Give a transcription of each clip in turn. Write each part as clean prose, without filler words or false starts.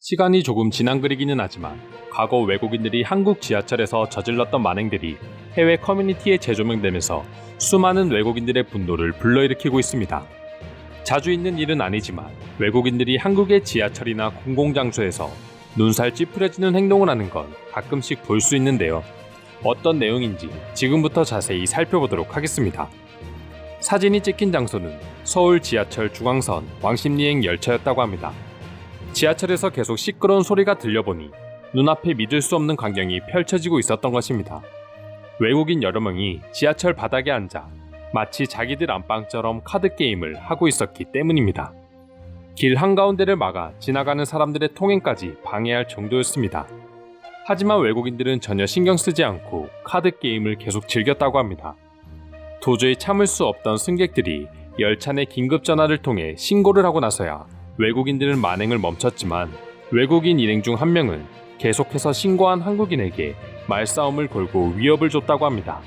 시간이 조금 지난 글이기는 하지만 과거 외국인들이 한국 지하철에서 저질렀던 만행들이 해외 커뮤니티에 재조명되면서 수많은 외국인들의 분노를 불러일으키고 있습니다. 자주 있는 일은 아니지만 외국인들이 한국의 지하철이나 공공장소에서 눈살 찌푸려지는 행동을 하는 건 가끔씩 볼 수 있는데요. 어떤 내용인지 지금부터 자세히 살펴보도록 하겠습니다. 사진이 찍힌 장소는 서울 지하철 중앙선 왕십리행 열차였다고 합니다. 지하철에서 계속 시끄러운 소리가 들려보니 눈앞에 믿을 수 없는 광경이 펼쳐지고 있었던 것입니다. 외국인 여러 명이 지하철 바닥에 앉아 마치 자기들 안방처럼 카드게임을 하고 있었기 때문입니다. 길 한가운데를 막아 지나가는 사람들의 통행까지 방해할 정도였습니다. 하지만 외국인들은 전혀 신경 쓰지 않고 카드게임을 계속 즐겼다고 합니다. 도저히 참을 수 없던 승객들이 열차 내 긴급전화를 통해 신고를 하고 나서야 외국인들은 만행을 멈췄지만 외국인 일행 중 한 명은 계속해서 신고한 한국인에게 말싸움을 걸고 위협을 줬다고 합니다.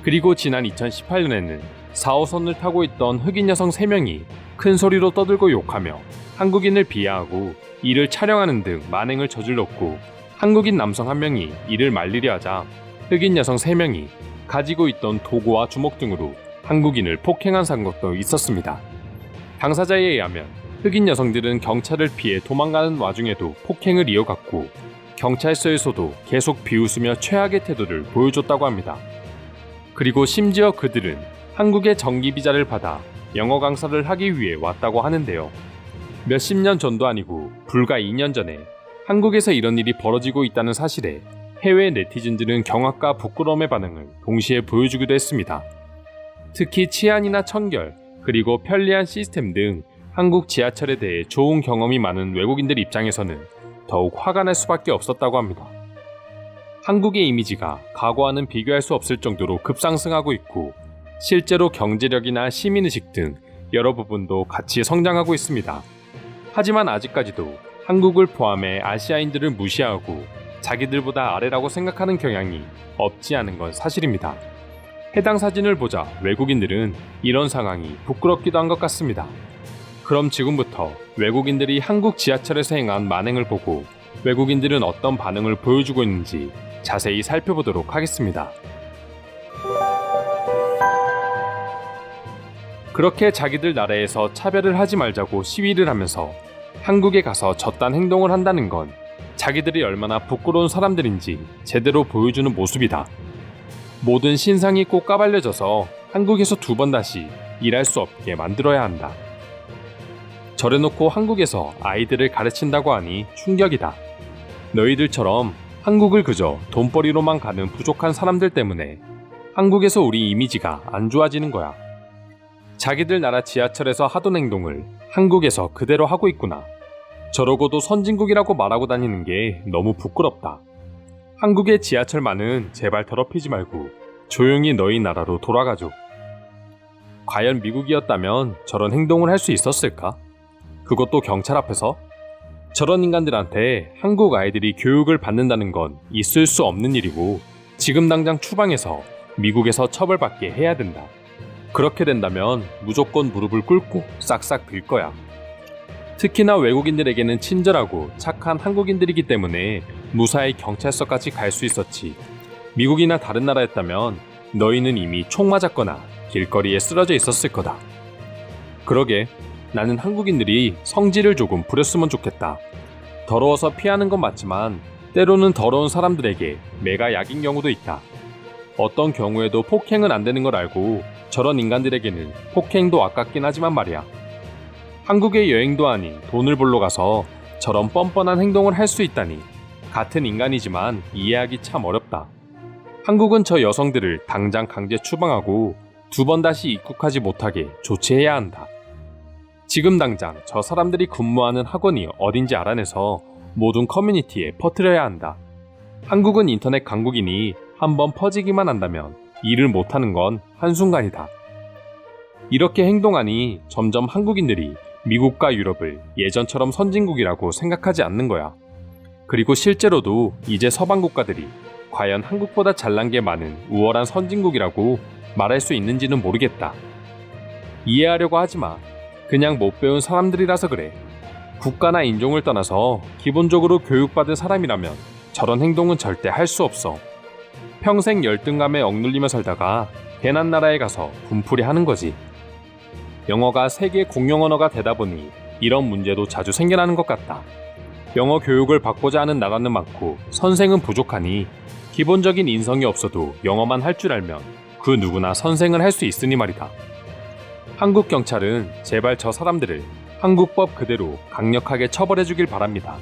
그리고 지난 2018년에는 4호선을 타고 있던 흑인 여성 3명이 큰 소리로 떠들고 욕하며 한국인을 비하하고 이를 촬영하는 등 만행을 저질렀고, 한국인 남성 1명이 이를 말리려 하자 흑인 여성 3명이 가지고 있던 도구와 주먹 등으로 한국인을 폭행한 사건도 있었습니다. 당사자에 의하면 흑인 여성들은 경찰을 피해 도망가는 와중에도 폭행을 이어갔고, 경찰서에서도 계속 비웃으며 최악의 태도를 보여줬다고 합니다. 그리고 심지어 그들은 한국의 정기 비자를 받아 영어 강사를 하기 위해 왔다고 하는데요. 몇십 년 전도 아니고 불과 2년 전에 한국에서 이런 일이 벌어지고 있다는 사실에 해외 네티즌들은 경악과 부끄러움의 반응을 동시에 보여주기도 했습니다. 특히 치안이나 청결, 그리고 편리한 시스템 등 한국 지하철에 대해 좋은 경험이 많은 외국인들 입장에서는 더욱 화가 날 수밖에 없었다고 합니다. 한국의 이미지가 과거와는 비교할 수 없을 정도로 급상승하고 있고, 실제로 경제력이나 시민의식 등 여러 부분도 같이 성장하고 있습니다. 하지만 아직까지도 한국을 포함해 아시아인들을 무시하고 자기들보다 아래라고 생각하는 경향이 없지 않은 건 사실입니다. 해당 사진을 보자 외국인들은 이런 상황이 부끄럽기도 한 것 같습니다. 그럼 지금부터 외국인들이 한국 지하철에서 행한 만행을 보고 외국인들은 어떤 반응을 보여주고 있는지 자세히 살펴보도록 하겠습니다. 그렇게 자기들 나라에서 차별을 하지 말자고 시위를 하면서 한국에 가서 저딴 행동을 한다는 건 자기들이 얼마나 부끄러운 사람들인지 제대로 보여주는 모습이다. 모든 신상이 꼭 까발려져서 한국에서 2번 다시 일할 수 없게 만들어야 한다. 저래놓고 한국에서 아이들을 가르친다고 하니 충격이다. 너희들처럼 한국을 그저 돈벌이로만 가는 부족한 사람들 때문에 한국에서 우리 이미지가 안 좋아지는 거야. 자기들 나라 지하철에서 하던 행동을 한국에서 그대로 하고 있구나. 저러고도 선진국이라고 말하고 다니는 게 너무 부끄럽다. 한국의 지하철만은 제발 더럽히지 말고 조용히 너희 나라로 돌아가줘. 과연 미국이었다면 저런 행동을 할 수 있었을까? 그것도 경찰 앞에서? 저런 인간들한테 한국 아이들이 교육을 받는다는 건 있을 수 없는 일이고, 지금 당장 추방해서 미국에서 처벌받게 해야 된다. 그렇게 된다면 무조건 무릎을 꿇고 싹싹 빌 거야. 특히나 외국인들에게는 친절하고 착한 한국인들이기 때문에 무사히 경찰서까지 갈 수 있었지. 미국이나 다른 나라였다면 너희는 이미 총 맞았거나 길거리에 쓰러져 있었을 거다. 그러게, 나는 한국인들이 성질을 조금 부렸으면 좋겠다. 더러워서 피하는 건 맞지만 때로는 더러운 사람들에게 매가 약인 경우도 있다. 어떤 경우에도 폭행은 안 되는 걸 알고 저런 인간들에게는 폭행도 아깝긴 하지만 말이야. 한국의 여행도 아닌 돈을 벌러 가서 저런 뻔뻔한 행동을 할 수 있다니 같은 인간이지만 이해하기 참 어렵다. 한국은 저 여성들을 당장 강제 추방하고 2번 다시 입국하지 못하게 조치해야 한다. 지금 당장 저 사람들이 근무하는 학원이 어딘지 알아내서 모든 커뮤니티에 퍼뜨려야 한다. 한국은 인터넷 강국이니 한번 퍼지기만 한다면 일을 못하는 건 한순간이다. 이렇게 행동하니 점점 한국인들이 미국과 유럽을 예전처럼 선진국이라고 생각하지 않는 거야. 그리고 실제로도 이제 서방 국가들이 과연 한국보다 잘난 게 많은 우월한 선진국이라고 말할 수 있는지는 모르겠다. 이해하려고 하지 마. 그냥 못 배운 사람들이라서 그래. 국가나 인종을 떠나서 기본적으로 교육받은 사람이라면 저런 행동은 절대 할 수 없어. 평생 열등감에 억눌리며 살다가 괜한 나라에 가서 분풀이 하는 거지. 영어가 세계 공용 언어가 되다 보니 이런 문제도 자주 생겨나는 것 같다. 영어 교육을 받고자 하는 나라는 많고 선생은 부족하니 기본적인 인성이 없어도 영어만 할 줄 알면 그 누구나 선생을 할 수 있으니 말이다. 한국 경찰은 제발 저 사람들을 한국법 그대로 강력하게 처벌해 주길 바랍니다.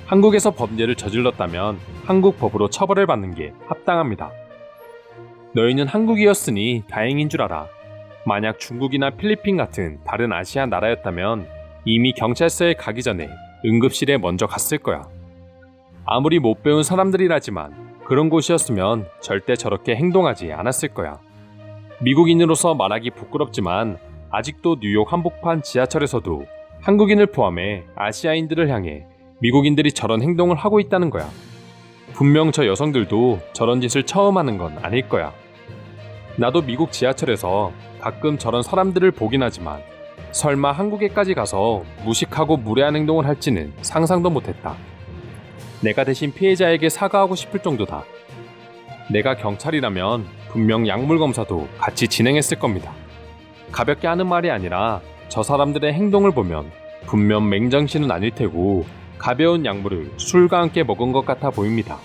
한국에서 범죄를 저질렀다면 한국 법으로 처벌을 받는 게 합당합니다. 너희는 한국이었으니 다행인 줄 알아. 만약 중국이나 필리핀 같은 다른 아시아 나라였다면 이미 경찰서에 가기 전에 응급실에 먼저 갔을 거야. 아무리 못 배운 사람들이라지만 그런 곳이었으면 절대 저렇게 행동하지 않았을 거야. 미국인으로서 말하기 부끄럽지만 아직도 뉴욕 한복판 지하철에서도 한국인을 포함해 아시아인들을 향해 미국인들이 저런 행동을 하고 있다는 거야. 분명 저 여성들도 저런 짓을 처음 하는 건 아닐 거야. 나도 미국 지하철에서 가끔 저런 사람들을 보긴 하지만 설마 한국에까지 가서 무식하고 무례한 행동을 할지는 상상도 못했다. 내가 대신 피해자에게 사과하고 싶을 정도다. 내가 경찰이라면 분명 약물 검사도 같이 진행했을 겁니다. 가볍게 하는 말이 아니라 저 사람들의 행동을 보면 분명 맹정신은 아닐 테고 가벼운 약물을 술과 함께 먹은 것 같아 보입니다.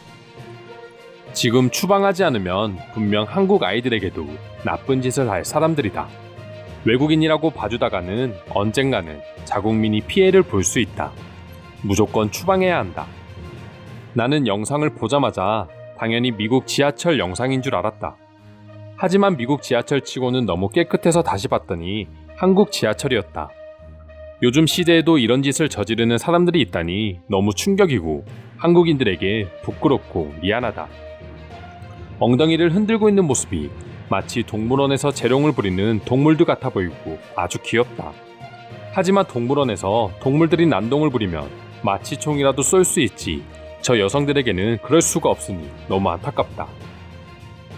지금 추방하지 않으면 분명 한국 아이들에게도 나쁜 짓을 할 사람들이다. 외국인이라고 봐주다가는 언젠가는 자국민이 피해를 볼 수 있다. 무조건 추방해야 한다. 나는 영상을 보자마자 당연히 미국 지하철 영상인 줄 알았다. 하지만 미국 지하철 치고는 너무 깨끗해서 다시 봤더니 한국 지하철이었다. 요즘 시대에도 이런 짓을 저지르는 사람들이 있다니 너무 충격이고 한국인들에게 부끄럽고 미안하다. 엉덩이를 흔들고 있는 모습이 마치 동물원에서 재롱을 부리는 동물들 같아 보이고 아주 귀엽다. 하지만 동물원에서 동물들이 난동을 부리면 마취총이라도 쏠 수 있지 저 여성들에게는 그럴 수가 없으니 너무 안타깝다.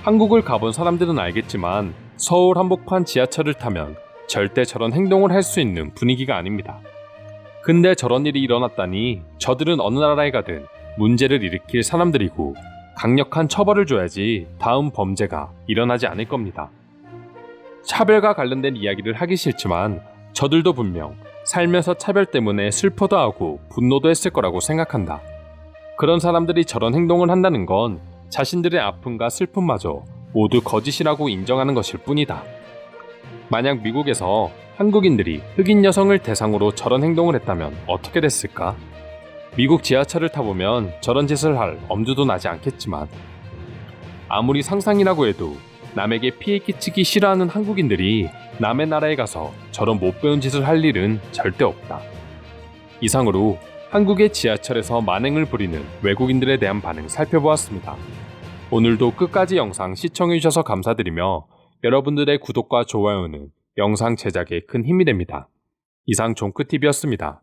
한국을 가본 사람들은 알겠지만 서울 한복판 지하철을 타면 절대 저런 행동을 할 수 있는 분위기가 아닙니다. 근데 저런 일이 일어났다니 저들은 어느 나라에 가든 문제를 일으킬 사람들이고 강력한 처벌을 줘야지 다음 범죄가 일어나지 않을 겁니다. 차별과 관련된 이야기를 하기 싫지만 저들도 분명 살면서 차별 때문에 슬퍼도 하고 분노도 했을 거라고 생각한다. 그런 사람들이 저런 행동을 한다는 건 자신들의 아픔과 슬픔마저 모두 거짓이라고 인정하는 것일 뿐이다. 만약 미국에서 한국인들이 흑인 여성을 대상으로 저런 행동을 했다면 어떻게 됐을까? 미국 지하철을 타보면 저런 짓을 할 엄두도 나지 않겠지만 아무리 상상이라고 해도 남에게 피해 끼치기 싫어하는 한국인들이 남의 나라에 가서 저런 못 배운 짓을 할 일은 절대 없다. 이상으로 한국의 지하철에서 만행을 부리는 외국인들에 대한 반응 살펴보았습니다. 오늘도 끝까지 영상 시청해주셔서 감사드리며 여러분들의 구독과 좋아요는 영상 제작에 큰 힘이 됩니다. 이상 종크TV였습니다.